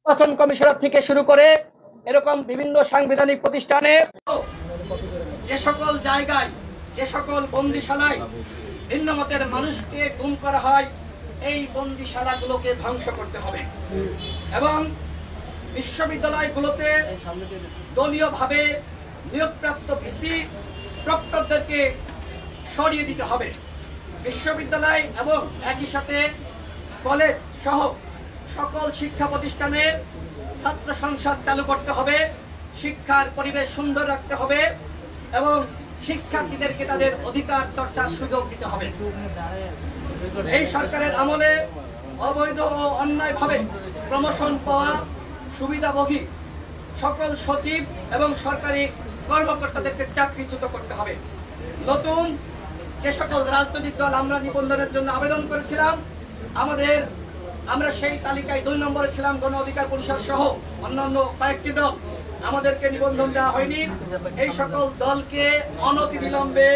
নির্বাচন কমিশনার থেকে শুরু করে এরকম বিভিন্ন সাংবিধানিক প্রতিষ্ঠানে যে সকল জায়গায়, যে সকল বন্দিশালায় ভিন্ন মতের মানুষকে গুম করা হয়, এই বন্দিশালাগুলোকে ধ্বংস করতে হবে এবং বিশ্ববিদ্যালয়গুলোতে দলীয়ভাবে নিয়োগপ্রাপ্ত ভিসি প্রক্টরদেরকে সরিয়ে দিতে হবে। বিশ্ববিদ্যালয় এবং একই সাথে কলেজ সহ সকল শিক্ষা প্রতিষ্ঠানে ছাত্র সংসদ চালু করতে হবে, শিক্ষার পরিবেশ সুন্দর রাখতে হবে এবং শিক্ষার্থীদেরকে তাদের অধিকার চর্চার সুযোগ দিতে হবে। এই সরকারের আমলে অবৈধ ও অন্যায়ভাবে প্রমোশন পাওয়া সুবিধাভোগী সকল সচিব এবং সরকারি কর্মকর্তাদেরকে চাকরিচ্যুত করতে হবে। নতুন যে সকল রাজনৈতিক দল আমরা নিবন্ধনের জন্য আবেদন করেছিলাম, আমরা সেই তালিকায় 2 নম্বরে ছিলাম। গণ অধিকার পরিষদ সহ অন্যান্য কয়েকটি দল, আমাদেরকে নিবন্ধন দেওয়া হয়নি। এই সকল দলকে অনতিবিলম্বে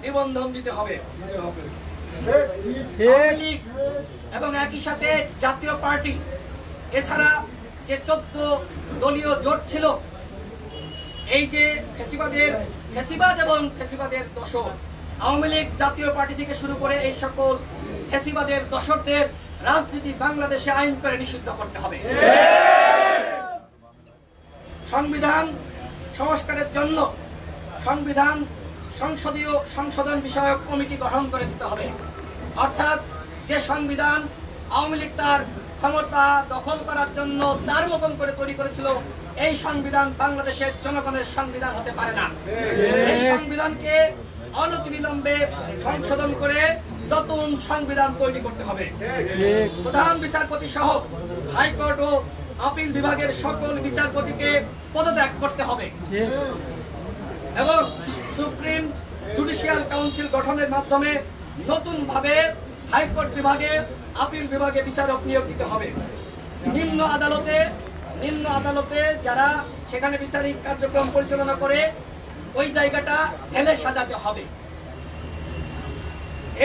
নিবন্ধন দিতে হবে এবং একই সাথে জাতীয় পার্টি এছাড়া যে 14 দলীয় জোট ছিল, এই যে ফ্যাসিবাদ এবং ফ্যাসিবাদের দোসর আওয়ামী লীগ, জাতীয় পার্টি থেকে শুরু করে এই সকল ফ্যাসিবাদের দোসরদের রাজনীতি বাংলাদেশে আইন করে নিষিদ্ধ করতে হবে। সংবিধান সংস্কারের জন্য সংসদীয় সংশোধন বিষয়ক কমিটি গঠন করে দিতে হবে। অর্থাৎ যে সংবিধান আওয়ামী লীগ তার ক্ষমতা দখল করার জন্য তার মতন করে তৈরি করেছিল, এই সংবিধান বাংলাদেশের জনগণের সংবিধান হতে পারে না। এই সংবিধানকে অনতিবিলম্বে সংশোধন করে নতুন সংবিধান তৈরি করতে হবে। প্রধান বিচারপতি সহ হাইকোর্ট ও আপিল বিভাগের সকল বিচারপতিকে পদত্যাগ করতে হবে এবং সুপ্রিম জুডিশিয়াল কাউন্সিল গঠনের মাধ্যমে নতুনভাবে হাইকোর্ট বিভাগে, আপিল বিভাগে বিচারক নিয়োগ দিতে হবে। নিম্ন আদালতে যারা সেখানে বিচারিক কার্যক্রম পরিচালনা করে, ওই জায়গাটা ঢেলে সাজাতে হবে।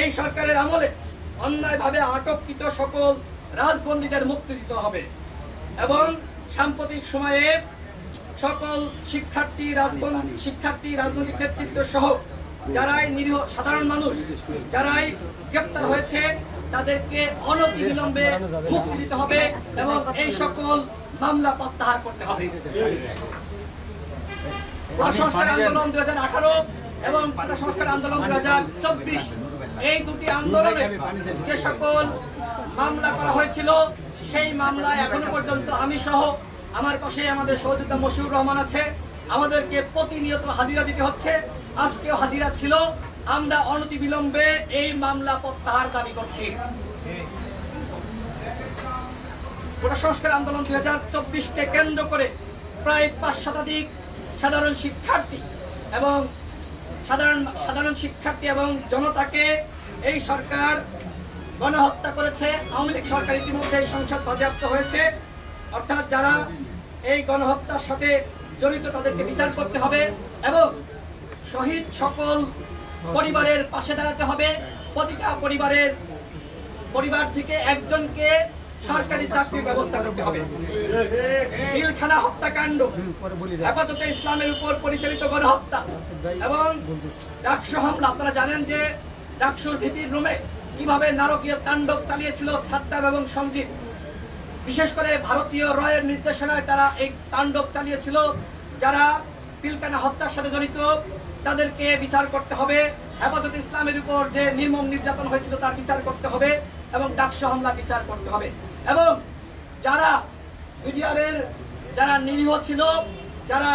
এই সরকারের আমলে অন্যায়ভাবে আটককৃত সকল রাজবন্দীদের মুক্তি দিতে হবে এবং সাম্প্রতিক সময়ে সকল শিক্ষার্থী, রাজনৈতিক নেতৃত্ব সহ যারাই নিরীহ সাধারণ মানুষ যারাই গ্রেপ্তার হয়েছে, তাদেরকে অনতিবিলম্বে মুক্তি দিতে হবে এবং এই সকল মামলা প্রত্যাহার করতে হবে। সংস্কার আন্দোলন 2018 এবং পাটা সংস্কার আন্দোলন 2024, এই দুটি আন্দোলনে যে সকল মামলা করা হয়েছিল, সেই মামলায় এখনো পর্যন্ত আমি সহ আমার পাশে আমাদের সহযোদ্ধা মশিউর রহমান আছে, আমাদেরকে প্রতিনিয়ত হাজিরা দিতে হচ্ছে। আজকেও হাজিরা ছিল। আমরা অনতিবিলম্বে এই মামলা প্রত্যাহার দাবি করছি। কোটা সংস্কার আন্দোলন 2024-কে কেন্দ্র করে প্রায় 5 শতাধিক সাধারণ শিক্ষার্থী এবং জনতাকে এই সরকার গণহত্যা করেছে। আওয়ামী লীগ সরকার ইতিমধ্যে এই সংসদ বাজেয়াপ্ত হয়েছে। অর্থাৎ যারা এই গণহত্যার সাথে জড়িত তাদেরকে বিচার করতে হবে এবং শহীদ সকল পরিবারের পাশে দাঁড়াতে হবে। প্রতিটা পরিবার থেকে একজনকে সরকারি চাকরির ব্যবস্থা করতে হবে। পিলখানা হত্যাকাণ্ড, হেফাজতে ইসলামের উপর পরিচালিত গণহত্যা এবং ডাকসু হামলা, আপনারা জানেন যে ডাকসুর ভিপির রুমে কিভাবে নারকীয় তাণ্ডব চালিয়েছিল সাদ্দাম এবং সঞ্জিত। বিশেষ করে ভারতীয় রয়ের নির্দেশনায় তারা এই তাণ্ডব চালিয়েছিল। যারা পিলখানা হত্যার সাথে জড়িত তাদেরকে বিচার করতে হবে। হেফাজতে ইসলামের উপর যে নির্মম নির্যাতন হয়েছিল তার বিচার করতে হবে এবং ডাকসু হামলা বিচার করতে হবে এবং যারা মিডিয়ারের যারা নিরীহ ছিল, যারা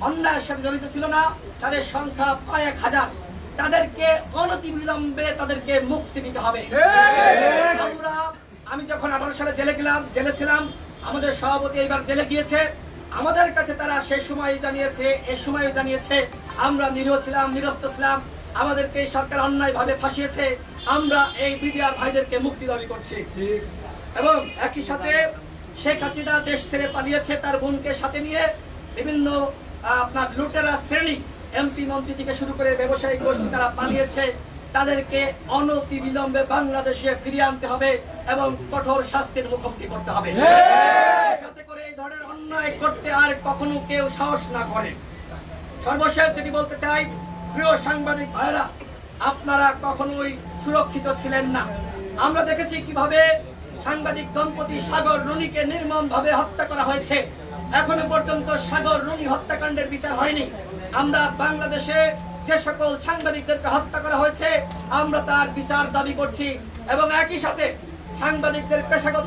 অন্যায়ের সাথে জড়িত ছিল না, তাদের সংখ্যা প্রায় 1000, তাদেরকে অনতিবিলম্বে তাদেরকে মুক্তি দিতে হবে। আমি যখন 18 সালে জেলে ছিলাম, আমাদের সভাপতি এইবার জেলে গিয়েছে। আমাদের কাছে তারা সেই সময় জানিয়েছে আমরা নিরীহ ছিলাম, নিরস্ত ছিলাম, আমাদেরকে এই সরকার অন্যায়ভাবে ফাঁসিয়েছে। আমরা এই মিডিয়ার ভাইদেরকে মুক্তি দাবি করছি এবং একই সাথে শেখ হাসিনা দেশ ছেড়ে পালিয়েছে তার বোনকে সাথে নিয়ে। বিভিন্ন আপনার লুটেরা শ্রেণী, এমপি মন্ত্রী থেকে শুরু করে ব্যবসায়িক গোষ্ঠী তারা পালিয়েছে। তাদেরকে অনতিবিলম্বে বাংলাদেশে ফিরিয়ে আনতে হবে এবং কঠোর শাস্তির মুখোমুখি করতে হবে, যাতে করে আর কখনো কেউ সাহস না করে। সর্বশেষ যেটি বলতে চাই, প্রিয় সাংবাদিক ভাইরা, আপনারা কখনোই সুরক্ষিত ছিলেন না। আমরা দেখেছি কিভাবে সাংবাদিক দম্পতি সাগর রুনিকে নির্মমভাবে হত্যা করা হয়েছে। এখনো পর্যন্ত সাগর রুনি হত্যাকাণ্ডের বিচার হয়নি। আমরা বাংলাদেশে যে সকল সাংবাদিকদেরকে হত্যা করা হয়েছে আমরা তার বিচার দাবি করছি এবং একই সাথে সাংবাদিকদের পেশাগত